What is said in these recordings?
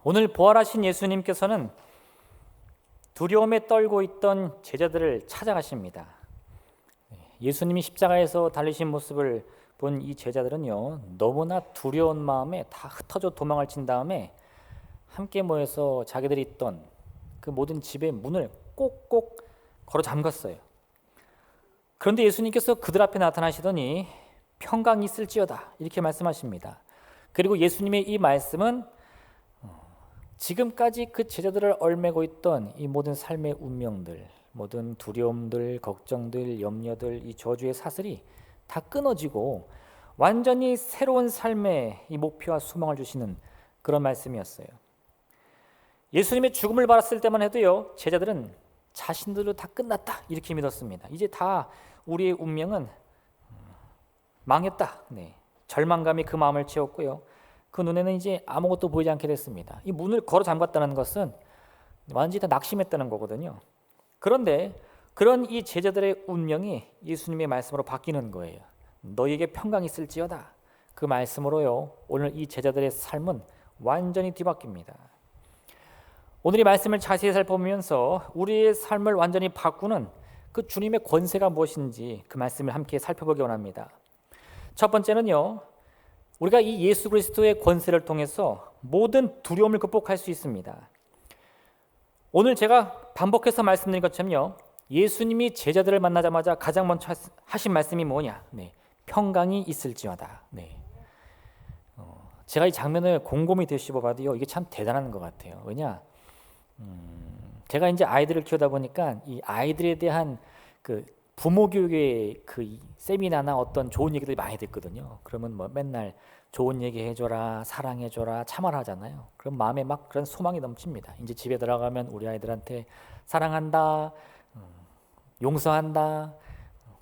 오늘 부활하신 예수님께서는 두려움에 떨고 있던 제자들을 찾아가십니다. 예수님이 십자가에서 달리신 모습을 본 이 제자들은요, 너무나 두려운 마음에 다 흩어져 도망을 친 다음에 함께 모여서 자기들이 있던 그 모든 집의 문을 꼭꼭 걸어 잠갔어요. 그런데 예수님께서 그들 앞에 나타나시더니 평강이 있을지어다 이렇게 말씀하십니다. 그리고 예수님의 이 말씀은 지금까지 그 제자들을 얽매고 있던 이 모든 삶의 운명들, 모든 두려움들, 걱정들, 염려들, 이 저주의 사슬이 다 끊어지고 완전히 새로운 삶의 이 목표와 소망을 주시는 그런 말씀이었어요. 예수님의 죽음을 받았을 때만 해도요, 제자들은 자신들도 다 끝났다 이렇게 믿었습니다. 이제 다 우리의 운명은 망했다. 절망감이 그 마음을 채웠고요. 그 눈에는 이제 아무것도 보이지 않게 됐습니다. 이 문을 걸어 잠갔다는 것은 완전히 다 낙심했다는 거거든요. 그런데 그런 이 제자들의 운명이 예수님의 말씀으로 바뀌는 거예요. 너희에게 평강이 있을지어다. 그 말씀으로요, 오늘 이 제자들의 삶은 완전히 뒤바뀝니다. 오늘 이 말씀을 자세히 살펴보면서 우리의 삶을 완전히 바꾸는 그 주님의 권세가 무엇인지 그 말씀을 함께 살펴보기 원합니다. 첫 번째는요, 우리가 이 예수 그리스도의 권세를 통해서 모든 두려움을 극복할 수 있습니다. 오늘 제가 반복해서 말씀드린 것처럼요, 예수님이 제자들을 만나자마자 가장 먼저 하신 말씀이 뭐냐? 평강이 있을지어다. 제가 이 장면을 곰곰이 되씹어봐도요, 이게 참 대단한 것 같아요. 왜냐? 제가 이제 아이들을 키우다 보니까 이 아이들에 대한 그 부모 교육의 그 세미나나 어떤 좋은 얘기들이 많이 듣거든요. 그러면 뭐 맨날 좋은 얘기 해줘라, 사랑해줘라, 참아라 하잖아요. 그럼 마음에 막 그런 소망이 넘칩니다. 이제 집에 들어가면 우리 아이들한테 사랑한다, 용서한다,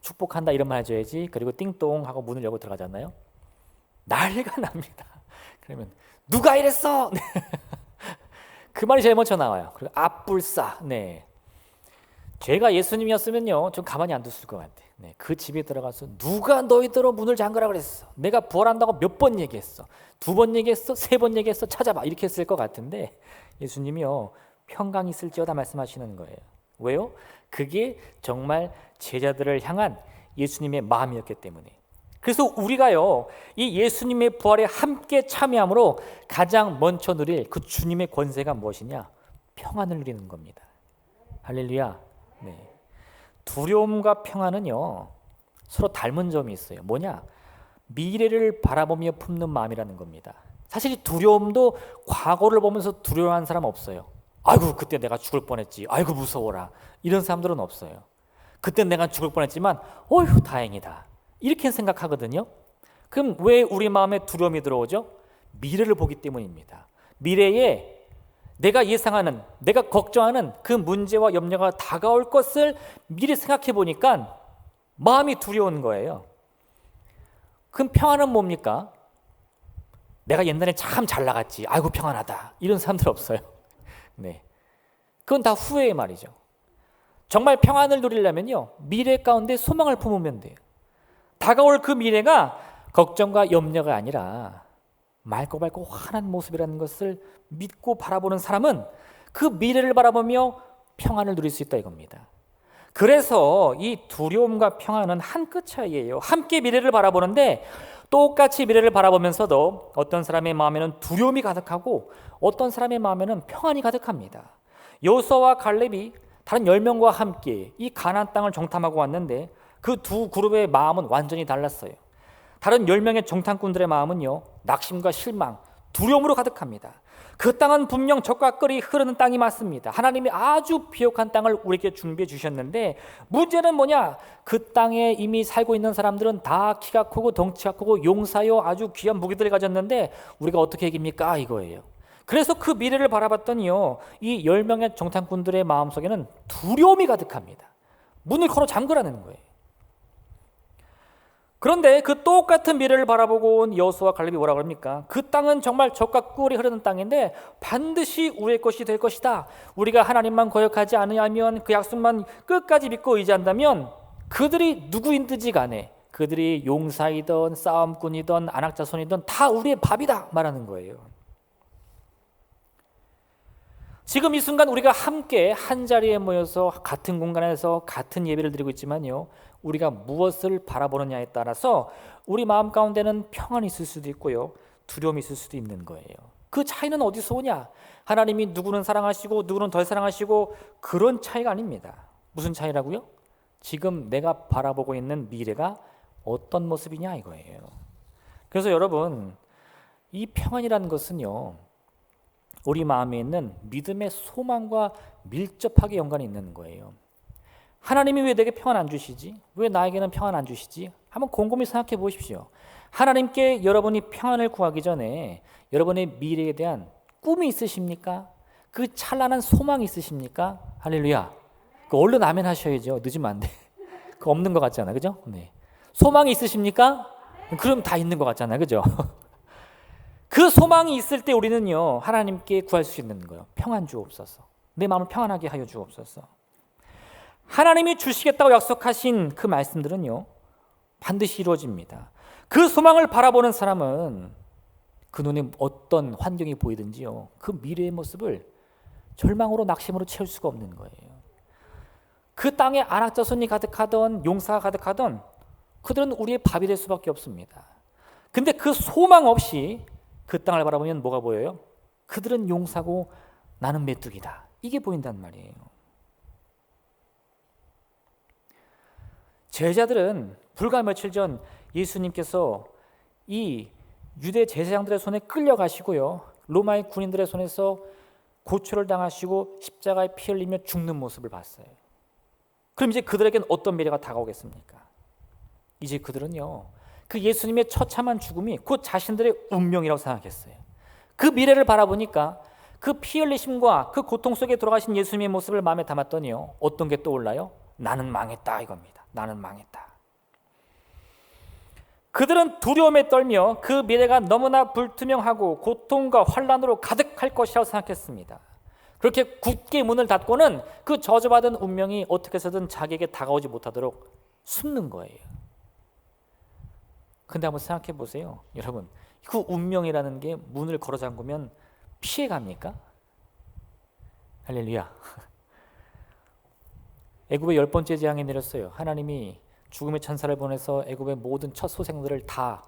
축복한다 이런 말 해줘야지. 그리고 띵동 하고 문을 열고 들어가잖아요. 난리가 납니다. 그러면 누가 이랬어? 그 말이 제일 먼저 나와요. 그리고 앞불싸. 제가 예수님이었으면요, 좀 가만히 안 뒀을 것 같아. 그 집에 들어가서 누가 너희들은 문을 잠그라 그랬어? 내가 부활한다고 몇 번 얘기했어? 2번 얘기했어? 3번 얘기했어? 찾아봐. 이렇게 했을 것 같은데 예수님이요, 평강이 있을지어다 말씀하시는 거예요. 왜요? 그게 정말 제자들을 향한 예수님의 마음이었기 때문에. 그래서 우리가요, 이 예수님의 부활에 함께 참여함으로 가장 먼저 누릴 그 주님의 권세가 무엇이냐? 평안을 누리는 겁니다. 할렐루야. 두려움과 평안은요, 서로 닮은 점이 있어요. 뭐냐? 미래를 바라보며 품는 마음이라는 겁니다. 사실 이 두려움도 과거를 보면서 두려워하는 사람 없어요. 아이고 그때 내가 죽을 뻔했지. 아이고 무서워라. 이런 사람들은 없어요. 그때 내가 죽을 뻔했지만 어휴 다행이다. 이렇게 생각하거든요. 그럼 왜 우리 마음에 두려움이 들어오죠? 미래를 보기 때문입니다. 미래에 내가 예상하는, 내가 걱정하는 그 문제와 염려가 다가올 것을 미리 생각해 보니까 마음이 두려운 거예요. 그럼 평안은 뭡니까? 내가 옛날에 참 잘 나갔지. 아이고 평안하다. 이런 사람들 없어요. 그건 다 후회의 말이죠. 정말 평안을 누리려면요, 미래 가운데 소망을 품으면 돼요. 다가올 그 미래가 걱정과 염려가 아니라 맑고 밝고 환한 모습이라는 것을 믿고 바라보는 사람은 그 미래를 바라보며 평안을 누릴 수 있다 이겁니다. 그래서 이 두려움과 평안은 한 끗 차이예요. 함께 미래를 바라보는데 똑같이 미래를 바라보면서도 어떤 사람의 마음에는 두려움이 가득하고 어떤 사람의 마음에는 평안이 가득합니다. 여호수아와 갈렙이 다른 10명과 함께 이 가나안 땅을 정탐하고 왔는데 그 두 그룹의 마음은 완전히 달랐어요. 다른 10명의 정탐꾼들의 마음은요, 낙심과 실망, 두려움으로 가득합니다. 그 땅은 분명 젖과 꿀이 흐르는 땅이 맞습니다. 하나님이 아주 비옥한 땅을 우리에게 준비해 주셨는데 문제는 뭐냐? 그 땅에 이미 살고 있는 사람들은 다 키가 크고 덩치가 크고 용사요 아주 귀한 무기들을 가졌는데 우리가 어떻게 이깁니까? 이거예요. 그래서 그 미래를 바라봤더니요, 이 10명의 정탐꾼들의 마음속에는 두려움이 가득합니다. 문을 걸어 잠그라는 거예요. 그런데 그 똑같은 미래를 바라보고 온 여호수아와 갈렙이 뭐라 그럽니까? 그 땅은 정말 젖과 꿀이 흐르는 땅인데 반드시 우리의 것이 될 것이다. 우리가 하나님만 거역하지 않으면, 그 약속만 끝까지 믿고 의지한다면 그들이 누구인든지 간에, 그들이 용사이든 싸움꾼이든 안악자손이든 다 우리의 밥이다 말하는 거예요. 지금 이 순간 우리가 함께 한 자리에 모여서 같은 공간에서 같은 예배를 드리고 있지만요, 우리가 무엇을 바라보느냐에 따라서 우리 마음 가운데는 평안이 있을 수도 있고요, 두려움이 있을 수도 있는 거예요. 그 차이는 어디서 오냐? 하나님이 누구는 사랑하시고 누구는 덜 사랑하시고 그런 차이가 아닙니다. 무슨 차이라고요? 지금 내가 바라보고 있는 미래가 어떤 모습이냐 이거예요. 그래서 여러분, 이 평안이라는 것은요, 우리 마음에 있는 믿음의 소망과 밀접하게 연관이 있는 거예요. 하나님이 왜 내게 평안 안 주시지? 왜 나에게는 평안 안 주시지? 한번 곰곰이 생각해 보십시오. 하나님께 여러분이 평안을 구하기 전에 여러분의 미래에 대한 꿈이 있으십니까? 그 찬란한 소망이 있으십니까? 할렐루야. 얼른 아멘 하셔야죠. 늦으면 안 돼. 그 없는 것 같잖아, 그죠? 네. 소망이 있으십니까? 그럼 다 있는 것 같잖아, 그죠? 그 소망이 있을 때 우리는요, 하나님께 구할 수 있는 거예요. 평안 주옵소서. 내 마음을 평안하게 하여 주옵소서. 하나님이 주시겠다고 약속하신 그 말씀들은요, 반드시 이루어집니다. 그 소망을 바라보는 사람은 그 눈에 어떤 환경이 보이든지요, 그 미래의 모습을 절망으로 낙심으로 채울 수가 없는 거예요. 그 땅에 안악자손이 가득하던 용사가 가득하던 그들은 우리의 밥이 될 수밖에 없습니다. 근데 그 소망 없이 그 땅을 바라보면 뭐가 보여요? 그들은 용사고 나는 메뚜기다. 이게 보인단 말이에요. 제자들은 불과 며칠 전 예수님께서 이 유대 제사장들의 손에 끌려가시고요, 로마의 군인들의 손에서 고초를 당하시고 십자가에 피 흘리며 죽는 모습을 봤어요. 그럼 이제 그들에겐 어떤 미래가 다가오겠습니까? 이제 그들은요, 그 예수님의 처참한 죽음이 곧 자신들의 운명이라고 생각했어요. 그 미래를 바라보니까 그 피 흘리심과 그 고통 속에 돌아가신 예수님의 모습을 마음에 담았더니요, 어떤 게 떠올라요? 나는 망했다 이겁니다. 나는 망했다. 그들은 두려움에 떨며 그 미래가 너무나 불투명하고 고통과 환난으로 가득할 것이라고 생각했습니다. 그렇게 굳게 문을 닫고는 그 저주받은 운명이 어떻게 해서든 자기에게 다가오지 못하도록 숨는 거예요. 근데 한번 생각해 보세요. 여러분, 그 운명이라는 게 문을 걸어 잠그면 피해 갑니까? 할렐루야. 애굽의 10번째 재앙이 내렸어요. 하나님이 죽음의 천사를 보내서 애굽의 모든 첫 소생들을 다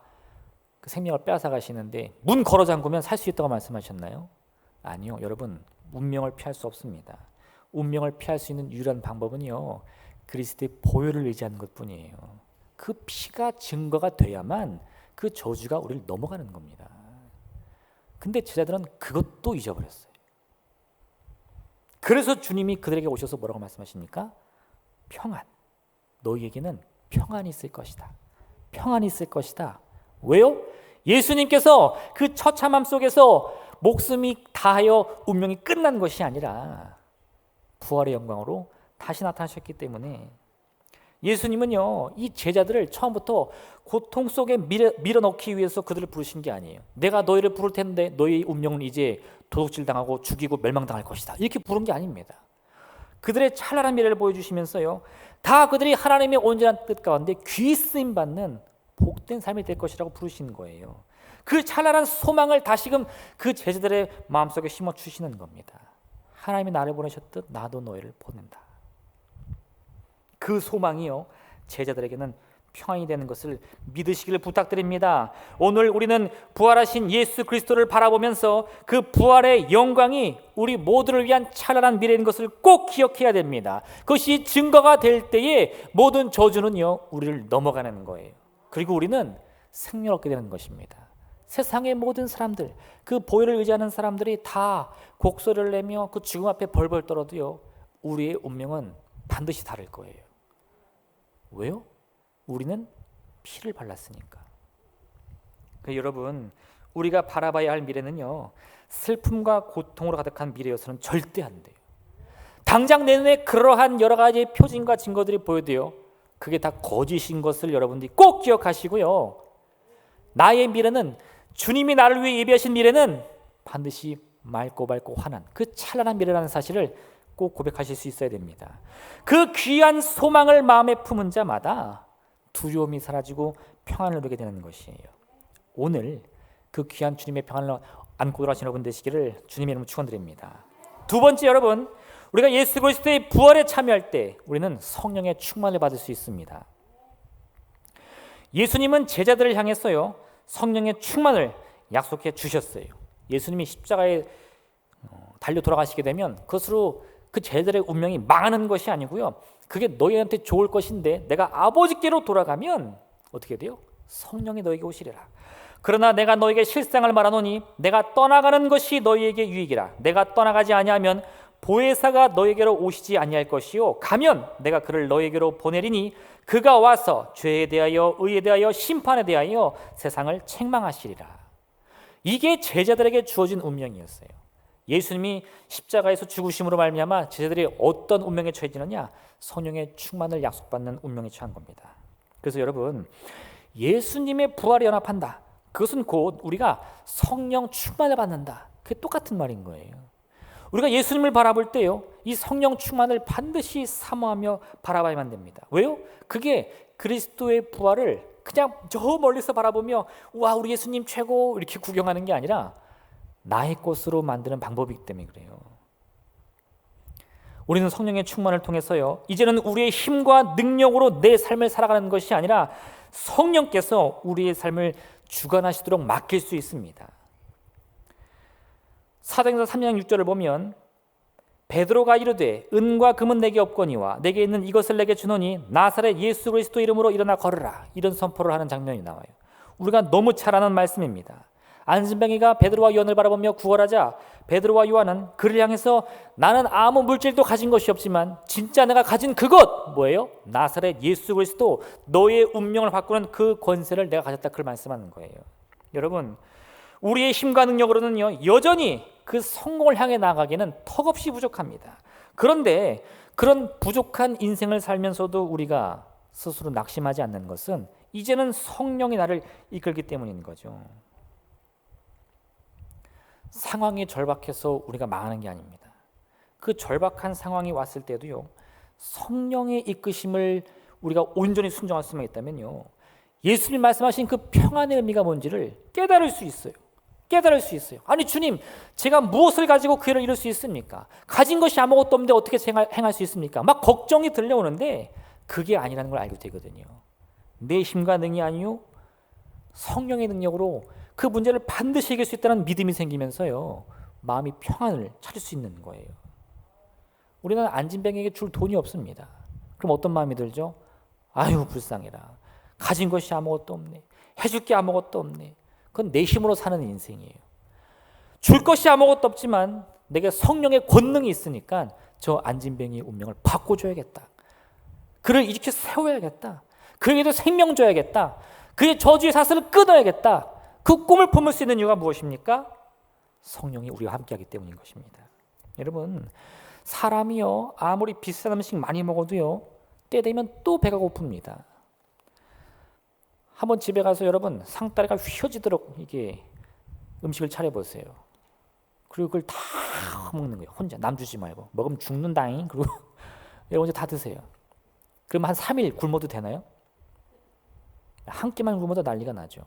그 생명을 빼앗아 가시는데 문 걸어 잠그면 살 수 있다고 말씀하셨나요? 아니요. 여러분, 운명을 피할 수 없습니다. 운명을 피할 수 있는 유일한 방법은요, 그리스도의 보혈을 의지하는 것뿐이에요. 그 피가 증거가 돼야만 그 저주가 우리를 넘어가는 겁니다. 근데 제자들은 그것도 잊어버렸어요. 그래서 주님이 그들에게 오셔서 뭐라고 말씀하십니까? 평안. 너희에게는 평안이 있을 것이다. 평안이 있을 것이다. 왜요? 예수님께서 그 처참함 속에서 목숨이 다하여 운명이 끝난 것이 아니라 부활의 영광으로 다시 나타나셨기 때문에 예수님은요, 이 제자들을 처음부터 고통 속에 밀어넣기 위해서 그들을 부르신 게 아니에요. 내가 너희를 부를 텐데 너희 운명은 이제 도둑질 당하고 죽이고 멸망당할 것이다. 이렇게 부른 게 아닙니다. 그들의 찬란한 미래를 보여주시면서요, 다 그들이 하나님의 온전한 뜻 가운데 귀 쓰임 받는 복된 삶이 될 것이라고 부르시는 거예요. 그 찬란한 소망을 다시금 그 제자들의 마음속에 심어주시는 겁니다. 하나님이 나를 보내셨듯 나도 너희를 보낸다. 그 소망이요, 제자들에게는 평안이 되는 것을 믿으시기를 부탁드립니다. 오늘 우리는 부활하신 예수 그리스도를 바라보면서 그 부활의 영광이 우리 모두를 위한 찬란한 미래인 것을 꼭 기억해야 됩니다. 그것이 증거가 될 때에 모든 저주는요, 우리를 넘어가는 거예요. 그리고 우리는 생명 얻게 되는 것입니다. 세상의 모든 사람들, 그 보혈을 의지하는 사람들이 다 곡소리를 내며 그 죽음 앞에 벌벌 떨어도요, 우리의 운명은 반드시 다를 거예요. 왜요? 우리는 피를 발랐으니까. 그러니까 여러분, 우리가 바라봐야 할 미래는요, 슬픔과 고통으로 가득한 미래여서는 절대 안 돼요. 당장 내 눈에 그러한 여러 가지 표징과 증거들이 보여도요, 그게 다 거짓인 것을 여러분들이 꼭 기억하시고요, 나의 미래는, 주님이 나를 위해 예비하신 미래는 반드시 맑고 밝고 환한 그 찬란한 미래라는 사실을 꼭 고백하실 수 있어야 됩니다. 그 귀한 소망을 마음에 품은 자마다 두려움이 사라지고 평안을 누리게 되는 것이에요. 오늘 그 귀한 주님의 평안을 안고 돌아가신 여러분 되시기를 주님의 이름으로 축원드립니다. 두 번째, 여러분, 우리가 예수 그리스도의 부활에 참여할 때 우리는 성령의 충만을 받을 수 있습니다. 예수님은 제자들을 향해서요, 성령의 충만을 약속해 주셨어요. 예수님이 십자가에 달려 돌아가시게 되면 그것으로 그 제자들의 운명이 망하는 것이 아니고요, 그게 너희한테 좋을 것인데 내가 아버지께로 돌아가면 어떻게 돼요? 성령이 너에게 오시리라. 그러나 내가 너에게 실상을 말하노니 내가 떠나가는 것이 너희에게 유익이라. 내가 떠나가지 아니하면 보혜사가 너에게로 오시지 아니할 것이요, 가면 내가 그를 너에게로 보내리니 그가 와서 죄에 대하여 의에 대하여 심판에 대하여 세상을 책망하시리라. 이게 제자들에게 주어진 운명이었어요. 예수님이 십자가에서 죽으심으로 말미암아 제자들이 어떤 운명에 처해지느냐? 성령의 충만을 약속받는 운명에 처한 겁니다. 그래서 여러분, 예수님의 부활에 연합한다, 그것은 곧 우리가 성령 충만을 받는다, 그게 똑같은 말인 거예요. 우리가 예수님을 바라볼 때요, 이 성령 충만을 반드시 사모하며 바라봐야만 됩니다. 왜요? 그게 그리스도의 부활을 그냥 저 멀리서 바라보며 와 우리 예수님 최고 이렇게 구경하는 게 아니라 나의 것으로 만드는 방법이기 때문에 그래요. 우리는 성령의 충만을 통해서요, 이제는 우리의 힘과 능력으로 내 삶을 살아가는 것이 아니라 성령께서 우리의 삶을 주관하시도록 맡길 수 있습니다. 사도행전 3장 6절을 보면 베드로가 이르되 은과 금은 내게 없거니와 내게 있는 이것을 내게 주노니 나사렛 예수 그리스도 이름으로 일어나 걸으라, 이런 선포를 하는 장면이 나와요. 우리가 너무 잘 아는 말씀입니다. 안진뱅이가 베드로와 요한을 바라보며 구걸하자 베드로와 요한은 그를 향해서 나는 아무 물질도 가진 것이 없지만 진짜 내가 가진 그것 뭐예요? 나사렛 예수 그리스도 너의 운명을 바꾸는 그 권세를 내가 가졌다, 그걸 말씀하는 거예요. 여러분, 우리의 힘과 능력으로는요 여전히 그 성공을 향해 나가기는 턱없이 부족합니다. 그런데 그런 부족한 인생을 살면서도 우리가 스스로 낙심하지 않는 것은 이제는 성령이 나를 이끌기 때문인 거죠. 상황이 절박해서 우리가 망하는 게 아닙니다. 그 절박한 상황이 왔을 때도요, 성령의 이끄심을 우리가 온전히 순종할 수만 있다면요, 예수님 말씀하신 그 평안의 의미가 뭔지를 깨달을 수 있어요. 아니 주님, 제가 무엇을 가지고 그 일을 이룰 수 있습니까? 가진 것이 아무것도 없는데 어떻게 행할 수 있습니까? 막 걱정이 들려오는데 그게 아니라는 걸 알게 되거든요. 내 힘과 능이 아니요 성령의 능력으로 그 문제를 반드시 이길 수 있다는 믿음이 생기면서요, 마음이 평안을 찾을 수 있는 거예요. 우리는 안진뱅에게 줄 돈이 없습니다. 그럼 어떤 마음이 들죠? 아유 불쌍해라, 가진 것이 아무것도 없네, 해줄 게 아무것도 없네. 그건 내 힘으로 사는 인생이에요. 줄 것이 아무것도 없지만 내게 성령의 권능이 있으니까 저 안진뱅이의 운명을 바꿔줘야겠다, 그를 이렇게 세워야겠다, 그에게도 생명 줘야겠다, 그의 저주의 사슬을 끊어야겠다. 그 꿈을 품을 수 있는 이유가 무엇입니까? 성령이 우리와 함께하기 때문인 것입니다. 여러분, 사람이요 아무리 비싼 음식 많이 먹어도요 때 되면 또 배가 고픕니다. 한번 집에 가서 여러분 상다리가 휘어지도록 이게 음식을 차려보세요. 그리고 그걸 다 먹는 거예요. 혼자 남 주지 말고. 먹으면 죽는다잉. 그리고 여러분 이제 다 드세요. 그럼 한 3일 굶어도 되나요? 한 끼만 굶어도 난리가 나죠.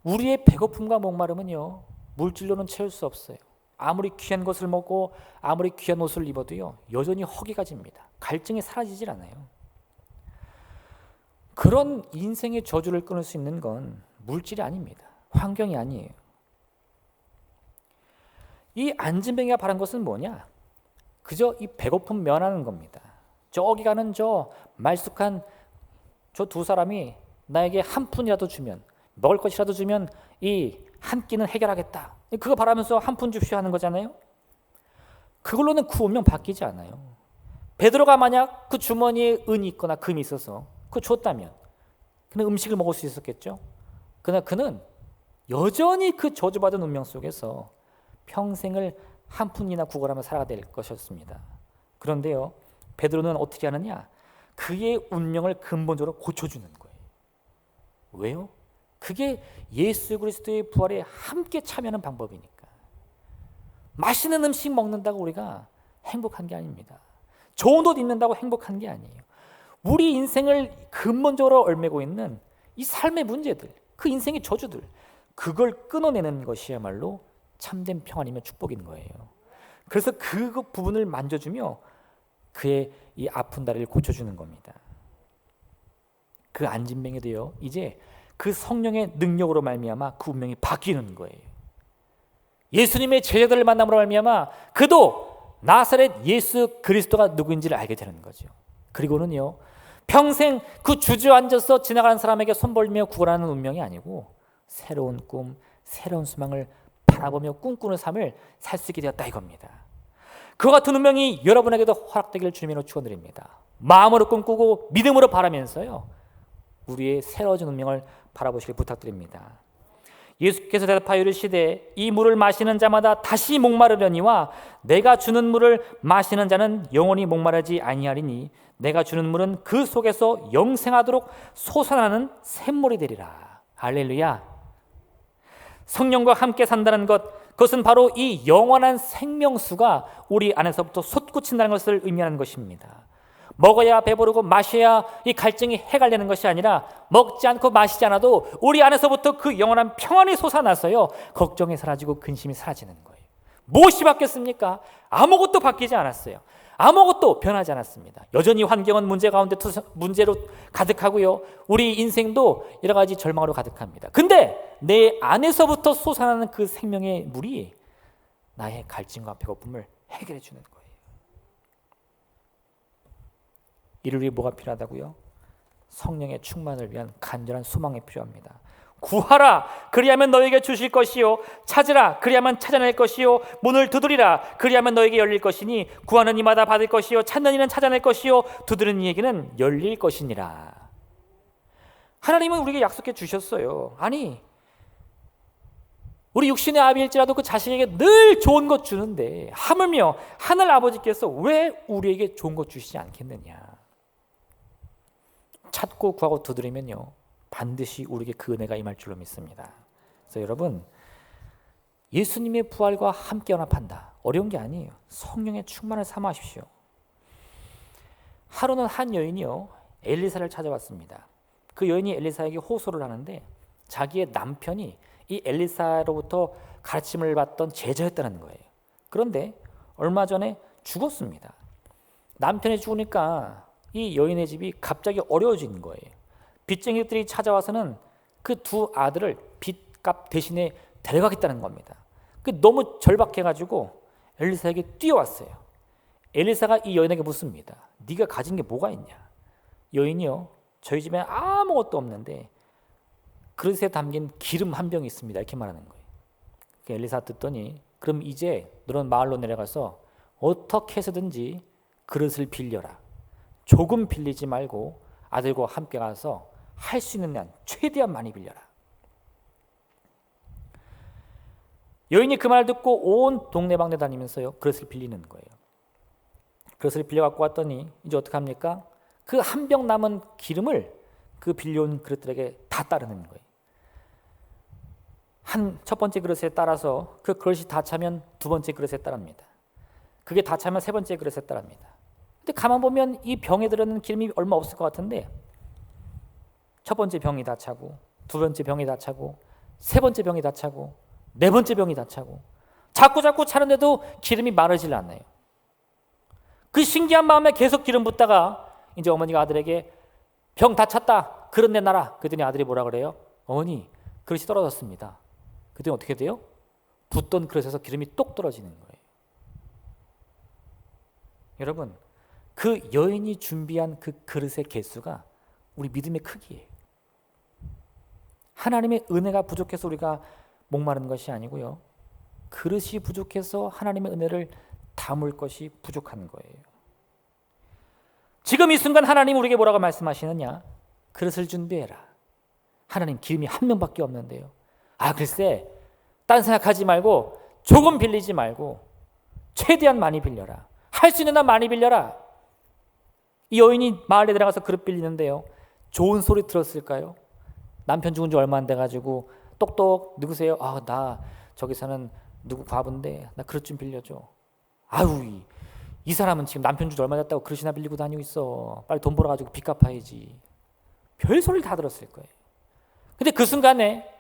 우리의 배고픔과 목마름은요 물질로는 채울 수 없어요. 아무리 귀한 것을 먹고 아무리 귀한 옷을 입어도요 여전히 허기가 집니다. 갈증이 사라지질 않아요. 그런 인생의 저주를 끊을 수 있는 건 물질이 아닙니다. 환경이 아니에요. 이 안진뱅이가 바란 것은 뭐냐? 그저 이 배고픔 면하는 겁니다. 저기 가는 저 말쑥한 저 두 사람이 나에게 한 푼이라도 주면, 먹을 것이라도 주면 이 한 끼는 해결하겠다, 그거 바라면서 한 푼 줍시오 하는 거잖아요. 그걸로는 그 운명 바뀌지 않아요. 베드로가 만약 그 주머니에 은이 있거나 금이 있어서 그거 줬다면 그는 음식을 먹을 수 있었겠죠. 그러나 그는 여전히 그 저주받은 운명 속에서 평생을 한 푼이나 구걸하며 살아야 될 것이었습니다. 그런데요 베드로는 어떻게 하느냐? 그의 운명을 근본적으로 고쳐주는 거예요. 왜요? 그게 예수 그리스도의 부활에 함께 참여하는 방법이니까. 맛있는 음식 먹는다고 우리가 행복한 게 아닙니다. 좋은 옷 입는다고 행복한 게 아니에요. 우리 인생을 근본적으로 얽매고 있는 이 삶의 문제들, 그 인생의 저주들, 그걸 끊어내는 것이야말로 참된 평안이면 축복인 거예요. 그래서 그 부분을 만져주며 그의 이 아픈 다리를 고쳐주는 겁니다. 그 안진뱅이도요, 이제 그 성령의 능력으로 말미암아 그 운명이 바뀌는 거예요. 예수님의 제자들을 만남으로 말미암아 그도 나사렛 예수 그리스도가 누구인지를 알게 되는 거죠. 그리고는요, 평생 그 주저앉아서 지나가는 사람에게 손 벌리며 구걸하는 운명이 아니고 새로운 꿈, 새로운 소망을 바라보며 꿈꾸는 삶을 살 수 있게 되었다 이겁니다. 그와 같은 운명이 여러분에게도 허락되기를 주님으로 축원드립니다. 마음으로 꿈꾸고 믿음으로 바라면서요, 우리의 새로워진 운명을 바라보시길 부탁드립니다. 예수께서 대답하여 이르시되 이 물을 마시는 자마다 다시 목마르려니와 내가 주는 물을 마시는 자는 영원히 목마르지 아니하리니 내가 주는 물은 그 속에서 영생하도록 솟아나는 샘물이 되리라. 할렐루야. 성령과 함께 산다는 것, 그것은 바로 이 영원한 생명수가 우리 안에서부터 솟구친다는 것을 의미하는 것입니다. 먹어야 배부르고 마셔야 이 갈증이 해갈되는 것이 아니라 먹지 않고 마시지 않아도 우리 안에서부터 그 영원한 평안이 솟아나서요, 걱정이 사라지고 근심이 사라지는 거예요. 무엇이 바뀌었습니까? 아무것도 바뀌지 않았어요. 아무것도 변하지 않았습니다. 여전히 환경은 문제 가운데 문제로 가득하고요, 우리 인생도 여러 가지 절망으로 가득합니다. 근데 내 안에서부터 솟아나는 그 생명의 물이 나의 갈증과 배고픔을 해결해 주는 거예요. 이를 위해 뭐가 필요하다고요? 성령의 충만을 위한 간절한 소망이 필요합니다. 구하라 그리하면 너에게 주실 것이요, 찾으라 그리하면 찾아낼 것이요, 문을 두드리라 그리하면 너에게 열릴 것이니 구하는 이마다 받을 것이요, 찾는 이는 찾아낼 것이요, 두드리는 이에게는 열릴 것이니라. 하나님은 우리에게 약속해 주셨어요. 아니, 우리 육신의 아비일지라도 그 자식에게 늘 좋은 것 주는데 하물며 하늘 아버지께서 왜 우리에게 좋은 것 주시지 않겠느냐. 찾고 구하고 두드리면요, 반드시 우리에게 그 은혜가 임할 줄로 믿습니다. 그래서 여러분, 예수님의 부활과 함께 연합한다, 어려운 게 아니에요. 성령의 충만을 삼아하십시오. 하루는 한 여인이요, 엘리사를 찾아왔습니다. 그 여인이 엘리사에게 호소를 하는데 자기의 남편이 이 엘리사로부터 가르침을 받던 제자였다는 거예요. 그런데 얼마 전에 죽었습니다. 남편이 죽으니까 이 여인의 집이 갑자기 어려워진 거예요. 빚쟁이들이 찾아와서는 그 두 아들을 빚값 대신에 데려가겠다는 겁니다. 너무 절박해가지고 엘리사에게 뛰어왔어요. 엘리사가 이 여인에게 묻습니다. 네가 가진 게 뭐가 있냐? 여인이요, 저희 집에 아무것도 없는데 그릇에 담긴 기름 한 병이 있습니다. 이렇게 말하는 거예요. 엘리사 듣더니 그럼 이제 너는 마을로 내려가서 어떻게 해서든지 그릇을 빌려라. 조금 빌리지 말고 아들과 함께 가서 할 수 있는 한 최대한 많이 빌려라. 여인이 그 말 듣고 온 동네방네 다니면서요, 그릇을 빌리는 거예요. 그릇을 빌려 갖고 왔더니 이제 어떻게 합니까? 그 한 병 남은 기름을 그 빌려온 그릇들에게 다 따르는 거예요. 첫 번째 그릇에 따라서 그 그릇이 다 차면 두 번째 그릇에 따릅니다. 그게 다 차면 세 번째 그릇에 따릅니다. 근데 가만 보면 이 병에 들어있는 기름이 얼마 없을 것 같은데 첫 번째 병이 다 차고, 두 번째 병이 다 차고, 세 번째 병이 다 차고, 네 번째 병이 다 차고, 자꾸 차는데도 기름이 마르질 않아요. 그 신기한 마음에 계속 기름 붓다가 이제 어머니가 아들에게 병 다 찼다, 그릇 내놔라. 그랬더니 아들이 뭐라 그래요? 어머니, 그릇이 떨어졌습니다. 그랬더니 어떻게 돼요? 붓던 그릇에서 기름이 똑 떨어지는 거예요. 여러분, 그 여인이 준비한 그 그릇의 개수가 우리 믿음의 크기예요. 하나님의 은혜가 부족해서 우리가 목마른 것이 아니고요, 그릇이 부족해서 하나님의 은혜를 담을 것이 부족한 거예요. 지금 이 순간 하나님 우리에게 뭐라고 말씀하시느냐? 그릇을 준비해라. 하나님, 기름이 한 명밖에 없는데요. 글쎄, 딴 생각하지 말고 조금 빌리지 말고 최대한 많이 빌려라. 할 수 있는 한 많이 빌려라. 이 여인이 마을에 들어가서 그릇 빌리는데요, 좋은 소리 들었을까요? 남편 죽은 지 얼마 안 돼가지고 똑똑, 누구세요? 나 저기 사는 누구 과부인데 나 그릇 좀 빌려줘. 이 사람은 지금 남편 죽은 지 얼마 됐다고 그릇이나 빌리고 다니고 있어. 빨리 돈 벌어가지고 빚 갚아야지. 별 소리를 다 들었을 거예요. 근데 그 순간에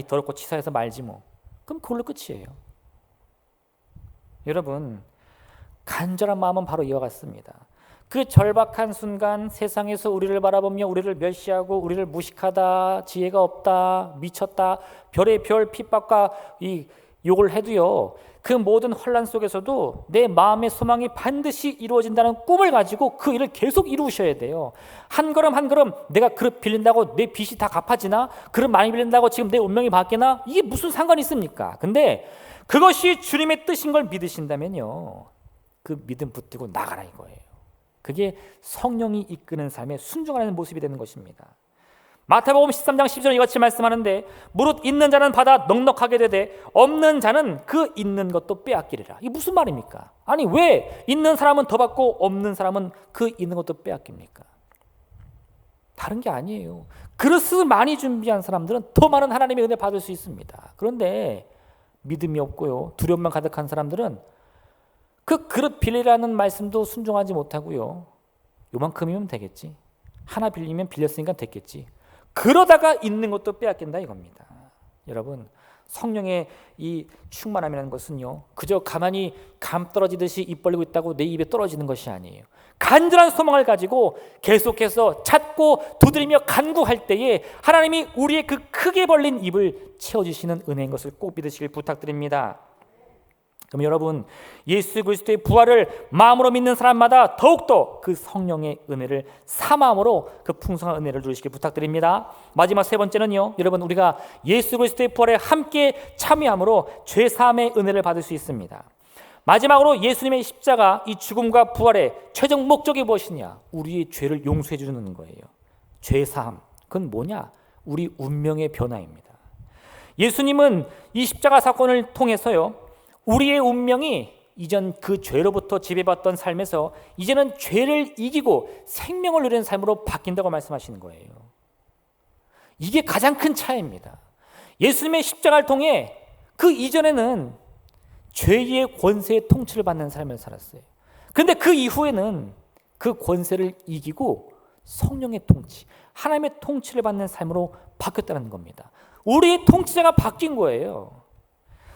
더럽고 치사해서 말지 뭐. 그럼 그걸로 끝이에요. 여러분, 간절한 마음은 바로 이와 같습니다. 그 절박한 순간 세상에서 우리를 바라보며 우리를 멸시하고 우리를 무식하다, 지혜가 없다, 미쳤다, 별의 별 핍박과 이 욕을 해도요, 그 모든 혼란 속에서도 내 마음의 소망이 반드시 이루어진다는 꿈을 가지고 그 일을 계속 이루셔야 돼요. 한 걸음 한 걸음 내가 그릇 빌린다고 내 빚이 다 갚아지나? 그릇 많이 빌린다고 지금 내 운명이 바뀌나? 이게 무슨 상관이 있습니까? 근데 그것이 주님의 뜻인 걸 믿으신다면요, 그 믿음 붙들고 나가라 이거예요. 그게 성령이 이끄는 삶에 순종하는 모습이 되는 것입니다. 마태복음 13장 12절에 이같이 말씀하는데 무릇 있는 자는 받아 넉넉하게 되되 없는 자는 그 있는 것도 빼앗기리라. 이게 무슨 말입니까? 아니, 왜 있는 사람은 더 받고 없는 사람은 그 있는 것도 빼앗깁니까? 다른 게 아니에요. 그릇을 많이 준비한 사람들은 더 많은 하나님의 은혜 받을 수 있습니다. 그런데 믿음이 없고요, 두려움만 가득한 사람들은 그 그릇 빌리라는 말씀도 순종하지 못하고요, 요만큼이면 되겠지, 하나 빌리면 빌렸으니까 됐겠지, 그러다가 있는 것도 빼앗긴다 이겁니다. 여러분, 성령의 이 충만함이라는 것은요, 그저 가만히 감 떨어지듯이 입 벌리고 있다고 내 입에 떨어지는 것이 아니에요. 간절한 소망을 가지고 계속해서 찾고 두드리며 간구할 때에 하나님이 우리의 그 크게 벌린 입을 채워주시는 은혜인 것을 꼭 믿으시길 부탁드립니다. 그럼 여러분, 예수 그리스도의 부활을 마음으로 믿는 사람마다 더욱더 그 성령의 은혜를 사마음으로 그 풍성한 은혜를 누리시길 부탁드립니다. 마지막 세 번째는요, 여러분, 우리가 예수 그리스도의 부활에 함께 참여함으로 죄사함의 은혜를 받을 수 있습니다. 마지막으로 예수님의 십자가, 이 죽음과 부활의 최종 목적이 무엇이냐? 우리의 죄를 용서해 주는 거예요. 죄사함, 그건 뭐냐? 우리 운명의 변화입니다. 예수님은 이 십자가 사건을 통해서요, 우리의 운명이 이전 그 죄로부터 지배받던 삶에서 이제는 죄를 이기고 생명을 누리는 삶으로 바뀐다고 말씀하시는 거예요. 이게 가장 큰 차이입니다. 예수님의 십자가를 통해 그 이전에는 죄의 권세의 통치를 받는 삶을 살았어요. 그런데 그 이후에는 그 권세를 이기고 성령의 통치, 하나님의 통치를 받는 삶으로 바뀌었다는 겁니다. 우리의 통치자가 바뀐 거예요.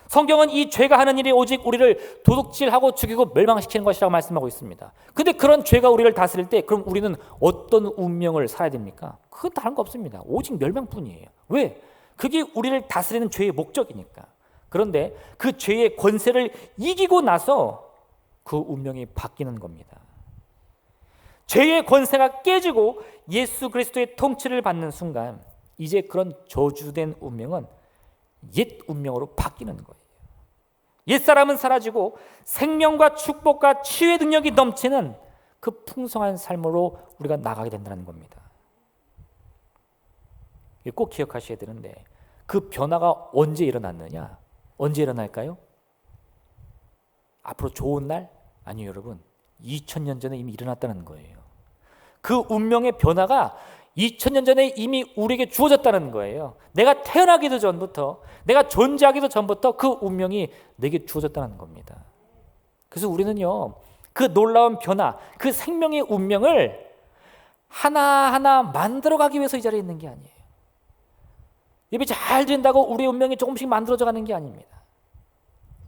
성경은 이 죄가 하는 일이 오직 우리를 도둑질하고 죽이고 멸망시키는 것이라고 말씀하고 있습니다. 근데 그런 죄가 우리를 다스릴 때 그럼 우리는 어떤 운명을 살아야 됩니까? 그건 다른 거 없습니다. 오직 멸망뿐이에요. 왜? 그게 우리를 다스리는 죄의 목적이니까. 그런데 그 죄의 권세를 이기고 나서 그 운명이 바뀌는 겁니다. 죄의 권세가 깨지고 예수 그리스도의 통치를 받는 순간 이제 그런 저주된 운명은 옛 운명으로 바뀌는 거예요. 옛사람은 사라지고 생명과 축복과 치유의 능력이 넘치는 그 풍성한 삶으로 우리가 나가게 된다는 겁니다. 꼭 기억하셔야 되는데 그 변화가 언제 일어났느냐? 언제 일어날까요? 앞으로 좋은 날? 아니요, 여러분. 2000년 전에 이미 일어났다는 거예요. 그 운명의 변화가 2000년 전에 이미 우리에게 주어졌다는 거예요. 내가 태어나기도 전부터, 내가 존재하기도 전부터 그 운명이 내게 주어졌다는 겁니다. 그래서 우리는요, 그 놀라운 변화, 그 생명의 운명을 하나하나 만들어가기 위해서 이 자리에 있는 게 아니에요. 예배 잘 드린다고 우리의 운명이 조금씩 만들어져 가는 게 아닙니다.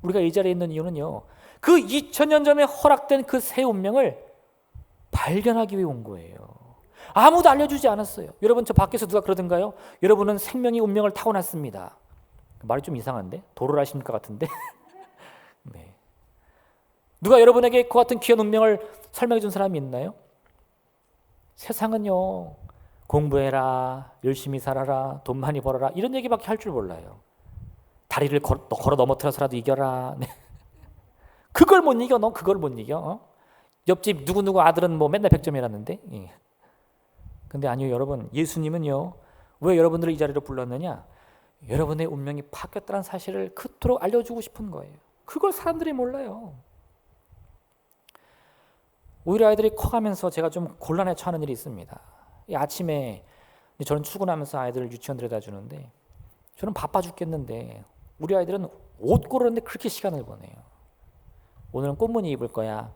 우리가 이 자리에 있는 이유는요, 그 2000년 전에 허락된 그 새 운명을 발견하기 위해 온 거예요. 아무도 알려주지 않았어요. 여러분, 저 밖에서 누가 그러던가요? 여러분은 생명의 운명을 타고났습니다. 말이 좀 이상한데? 도를 하십니까 같은데? 네. 누가 여러분에게 그 같은 귀한 운명을 설명해 준 사람이 있나요? 세상은요, 공부해라, 열심히 살아라, 돈 많이 벌어라, 이런 얘기밖에 할 줄 몰라요. 다리를 걸어 넘어뜨려서라도 이겨라. 네. 그걸 못 이겨, 너 그걸 못 이겨. 어? 옆집 누구누구 아들은 뭐 맨날 100점이라는데. 예. 근데 아니요, 여러분, 예수님은요, 왜 여러분들을 이 자리로 불렀느냐? 여러분의 운명이 바뀌었다는 사실을 그토록 알려주고 싶은 거예요. 그걸 사람들이 몰라요. 우리 아이들이 커가면서 제가 좀 곤란에 처하는 일이 있습니다. 이 아침에 저는 출근하면서 아이들을 유치원 데려다 주는데 저는 바빠 죽겠는데 우리 아이들은 옷 고르는데 그렇게 시간을 보내요. 오늘은 꽃무늬 입을 거야.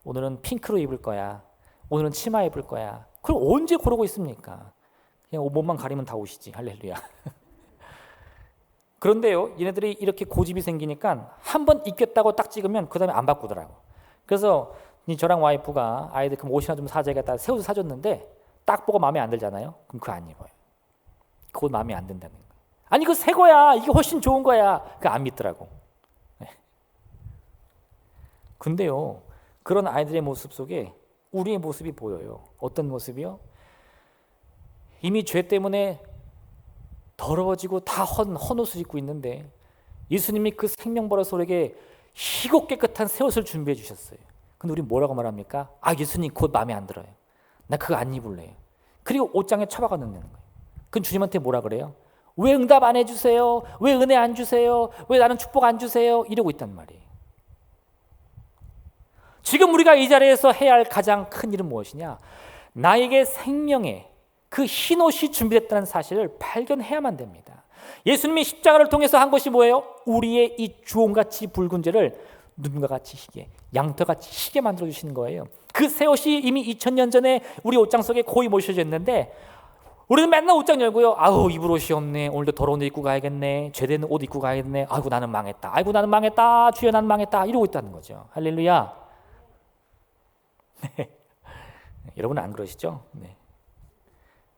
오늘은 핑크로 입을 거야. 오늘은 치마 입을 거야. 그럼 언제 고르고 있습니까? 그냥 몸만 가리면 다 옷이지. 할렐루야. 그런데요, 얘네들이 이렇게 고집이 생기니까 한 번 입겠다고 딱 찍으면 그 다음에 안 바꾸더라고. 그래서 저랑 와이프가 아이들 그럼 옷이나 좀 사줘야겠다 새 옷을 사줬는데 딱 보고 마음에 안 들잖아요. 그럼 그거 안 입어요. 그거 마음에 안 든다는 거예요. 아니 그거 새 거야. 이게 훨씬 좋은 거야. 그거 안 믿더라고. 네. 근데요, 그런 아이들의 모습 속에 우리의 모습이 보여요. 어떤 모습이요? 이미 죄 때문에 더러워지고 다 헌 옷을 입고 있는데 예수님이 그 생명 버려서 우리에게 희고 깨끗한 새 옷을 준비해 주셨어요. 근데 우리 뭐라고 말합니까? 아, 예수님 곧 마음에 안 들어요. 나 그거 안 입을래요. 그리고 옷장에 처박아 놓는 거예요. 그럼 주님한테 뭐라 그래요? 왜 응답 안 해주세요? 왜 은혜 안 주세요? 왜 나는 축복 안 주세요? 이러고 있단 말이에요. 지금 우리가 이 자리에서 해야 할 가장 큰 일은 무엇이냐? 나에게 생명의 그 흰옷이 준비됐다는 사실을 발견해야만 됩니다. 예수님이 십자가를 통해서 한 것이 뭐예요? 우리의 이 주홍같이 붉은 죄를 눈과 같이 희게, 양털같이 희게 만들어 주시는 거예요. 그 새 옷이 이미 2000년 전에 우리 옷장 속에 고이 모셔져 있는데 우리는 맨날 옷장 열고요. 아우, 입을 옷이 없네. 오늘도 더러운 옷 입고 가야겠네. 죄되는 옷 입고 가야겠네. 아이고 나는 망했다. 아이고 나는 망했다. 주여 나는 망했다. 이러고 있다는 거죠. 할렐루야. 네. 여러분 안 그러시죠? 네.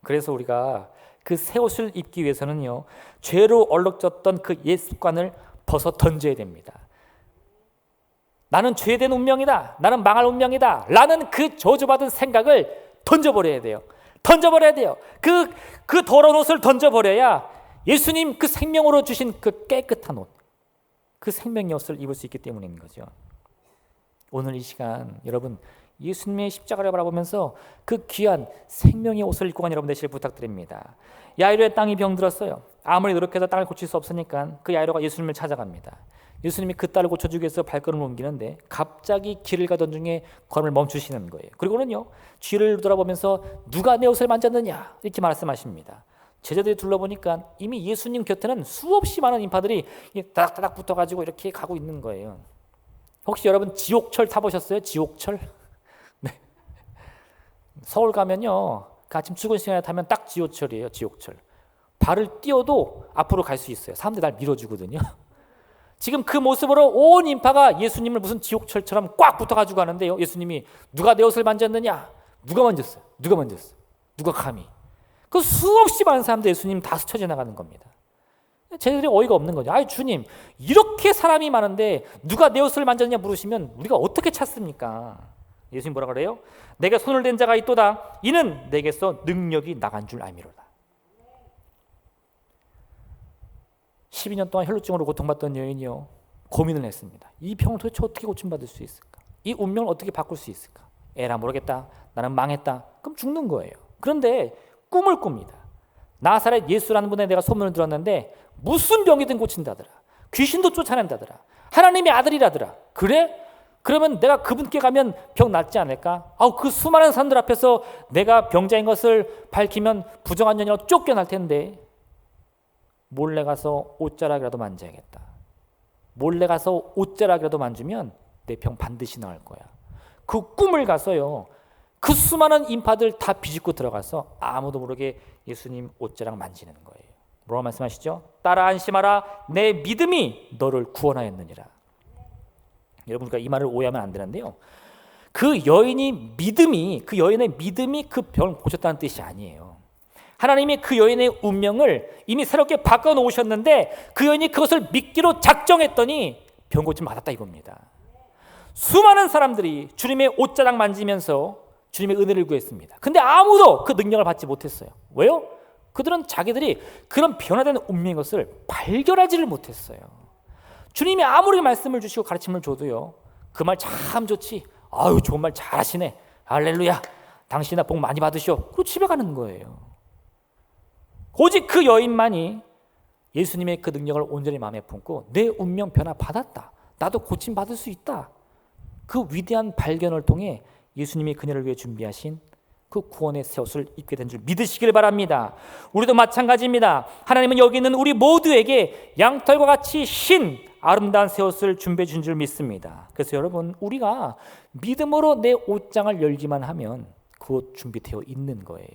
그래서 우리가 그 새 옷을 입기 위해서는요, 죄로 얼룩졌던 그 옛 습관을 벗어 던져야 됩니다. 나는 죄된 운명이다. 나는 망할 운명이다. 라는 그 저주받은 생각을 던져버려야 돼요. 던져버려야 돼요. 그 더러운 옷을 던져버려야 예수님 그 생명으로 주신 그 깨끗한 옷, 그 생명의 옷을 입을 수 있기 때문인 거죠. 오늘 이 시간 여러분 예수님의 십자가를 바라보면서 그 귀한 생명의 옷을 입고 간 여러분 되시길 부탁드립니다. 야이로의 땅이 병들었어요. 아무리 노력해도 땅을 고칠 수 없으니까 그 야이로가 예수님을 찾아갑니다. 예수님이 그 딸을 고쳐주기 위해서 발걸음을 옮기는데 갑자기 길을 가던 중에 걸음을 멈추시는 거예요. 그리고는요, 뒤를 돌아보면서 누가 내 옷을 만졌느냐 이렇게 말씀하십니다. 제자들이 둘러보니까 이미 예수님 곁에는 수없이 많은 인파들이 따닥따닥 붙어가지고 이렇게 가고 있는 거예요. 혹시 여러분 지옥철 타보셨어요? 지옥철? 네. 서울 가면요, 그 아침 출근 시간에 타면 딱 지옥철이에요. 지옥철. 발을 띄워도 앞으로 갈 수 있어요. 사람들이 날 밀어주거든요. 지금 그 모습으로 온 인파가 예수님을 무슨 지옥철처럼 꽉 붙어가지고 가는데요, 예수님이 누가 내 옷을 만졌느냐? 누가 만졌어요? 누가 만졌어? 누가 감히? 그 수없이 많은 사람들 예수님 다 스쳐 지나가는 겁니다. 쟤들이 어이가 없는 거죠. 아이 주님, 이렇게 사람이 많은데 누가 내 옷을 만졌냐 물으시면 우리가 어떻게 찾습니까? 예수님 뭐라 그래요? 내가 손을 댄 자가 있도다. 이는 내게서 능력이 나간 줄 알미로다. 12년 동안 혈루증으로 고통받던 여인이요, 고민을 했습니다. 이 병을 도대체 어떻게 고침받을 수 있을까? 이 운명을 어떻게 바꿀 수 있을까? 에라 모르겠다. 나는 망했다. 그럼 죽는 거예요. 그런데 꿈을 꿉니다. 나사렛 예수라는 분에 내가 소문을 들었는데 무슨 병이든 고친다더라. 귀신도 쫓아낸다더라. 하나님의 아들이라더라. 그래? 그러면 내가 그분께 가면 병 낫지 않을까? 그 수많은 사람들 앞에서 내가 병자인 것을 밝히면 부정한 년이라고 쫓겨날 텐데 몰래 가서 옷자락이라도 만져야겠다. 몰래 가서 옷자락이라도 만지면 내 병 반드시 나을 거야. 그 꿈을 가서요, 그 수많은 인파들 다 비집고 들어가서 아무도 모르게 예수님 옷자락 만지는 거예요. 뭐라고 말씀하시죠? 따라 안심하라. 내 믿음이 너를 구원하였느니라. 여러분, 그러니까 이 말을 오해하면 안 되는데요, 그 여인의 믿음이 그 병을 고쳤다는 뜻이 아니에요. 하나님이 그 여인의 운명을 이미 새롭게 바꿔놓으셨는데 그 여인이 그것을 믿기로 작정했더니 병 고침 받았다 이겁니다. 수많은 사람들이 주님의 옷자락 만지면서 주님의 은혜를 구했습니다. 근데 아무도 그 능력을 받지 못했어요. 왜요? 그들은 자기들이 그런 변화된 운명인 것을 발견하지를 못했어요. 주님이 아무리 말씀을 주시고 가르침을 줘도요, 그 말 참 좋지, 아유 좋은 말 잘하시네, 할렐루야, 당신이나 복 많이 받으시오, 그리고 집에 가는 거예요. 오직 그 여인만이 예수님의 그 능력을 온전히 마음에 품고 내 운명 변화 받았다, 나도 고침 받을 수 있다, 그 위대한 발견을 통해 예수님이 그녀를 위해 준비하신 그 구원의 새 옷을 입게 된 줄 믿으시길 바랍니다. 우리도 마찬가지입니다. 하나님은 여기 있는 우리 모두에게 양털과 같이 흰 아름다운 새 옷을 준비해 준 줄 믿습니다. 그래서 여러분, 우리가 믿음으로 내 옷장을 열기만 하면 그 옷 준비되어 있는 거예요.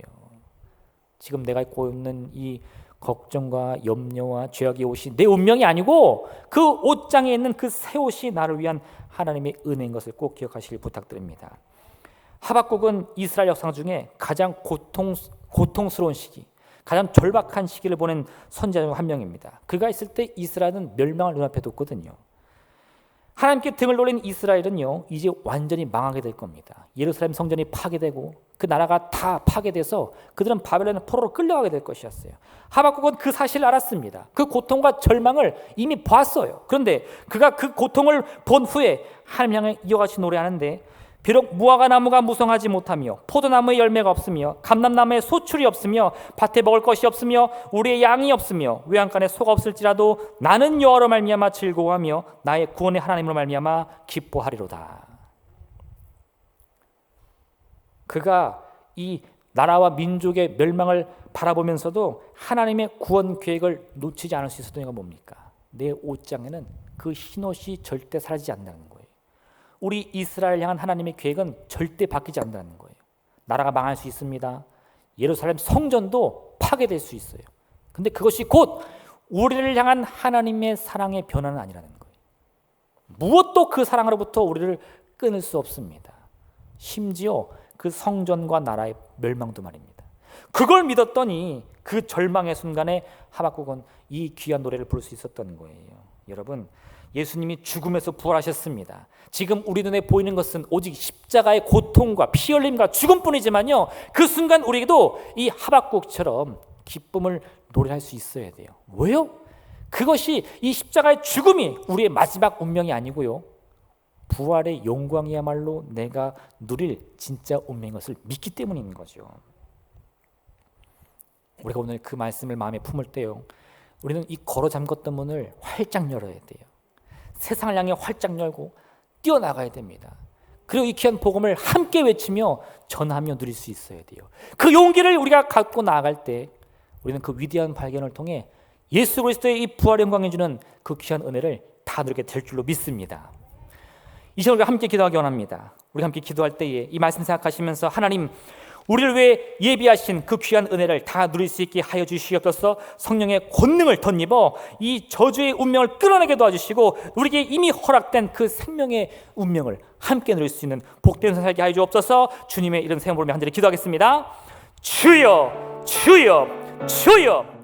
지금 내가 입고 있는 이 걱정과 염려와 죄악의 옷이 내 운명이 아니고 그 옷장에 있는 그 새 옷이 나를 위한 하나님의 은혜인 것을 꼭 기억하시길 부탁드립니다. 하박국은 이스라엘 역사 중에 가장 고통스러운 시기, 가장 절박한 시기를 보낸 선지자 중 한 명입니다. 그가 있을 때 이스라엘은 멸망을 눈앞에 뒀거든요. 하나님께 등을 돌린 이스라엘은요, 이제 완전히 망하게 될 겁니다. 예루살렘 성전이 파괴되고 그 나라가 다 파괴돼서 그들은 바벨론의 포로로 끌려가게 될 것이었어요. 하박국은 그 사실을 알았습니다. 그 고통과 절망을 이미 봤어요. 그런데 그가 그 고통을 본 후에 하나님 향해 이어같이 노래하는데, 비록 무화과 나무가 무성하지 못하며 포도나무에 열매가 없으며 감람나무에 소출이 없으며 밭에 먹을 것이 없으며 우리의 양이 없으며 외양간에 소가 없을지라도 나는 여호와로 말미암아 즐거워하며 나의 구원의 하나님으로 말미암아 기뻐하리로다. 그가 이 나라와 민족의 멸망을 바라보면서도 하나님의 구원 계획을 놓치지 않을 수 있었던 이유가 뭡니까? 내 옷장에는 그 흰옷이 절대 사라지지 않는다는 거예요. 우리 이스라엘 향한 하나님의 계획은 절대 바뀌지 않는다는 거예요. 나라가 망할 수 있습니다. 예루살렘 성전도 파괴될 수 있어요. 근데 그것이 곧 우리를 향한 하나님의 사랑의 변화는 아니라는 거예요. 무엇도 그 사랑으로부터 우리를 끊을 수 없습니다. 심지어 그 성전과 나라의 멸망도 말입니다. 그걸 믿었더니 그 절망의 순간에 하박국은 이 귀한 노래를 부를 수 있었던 거예요. 여러분, 예수님이 죽음에서 부활하셨습니다. 지금 우리 눈에 보이는 것은 오직 십자가의 고통과 피 흘림과 죽음뿐이지만요, 그 순간 우리에게도 이 하박국처럼 기쁨을 노래할 수 있어야 돼요. 왜요? 그것이 이 십자가의 죽음이 우리의 마지막 운명이 아니고요, 부활의 영광이야말로 내가 누릴 진짜 운명인 것을 믿기 때문인 거죠. 우리가 오늘 그 말씀을 마음에 품을 때요, 우리는 이 걸어 잠궜던 문을 활짝 열어야 돼요. 세상을 향해 활짝 열고 뛰어나가야 됩니다. 그리고 이 귀한 복음을 함께 외치며 전하며 누릴 수 있어야 돼요. 그 용기를 우리가 갖고 나아갈 때 우리는 그 위대한 발견을 통해 예수 그리스도의 이 부활 영광이 주는 그 귀한 은혜를 다 누리게 될 줄로 믿습니다. 이 시간 우리가 함께 기도하기 원합니다. 우리 함께 기도할 때에 이 말씀 생각하시면서, 하나님, 우리를 위해 예비하신 그 귀한 은혜를 다 누릴 수 있게 하여 주시옵소서. 성령의 권능을 덧입어 이 저주의 운명을 끌어내게 도와주시고 우리에게 이미 허락된 그 생명의 운명을 함께 누릴 수 있는 복된 삶 살게 하여 주옵소서. 주님의 이름 세움 부르며 한 절에 기도하겠습니다. 주여, 주여, 주여.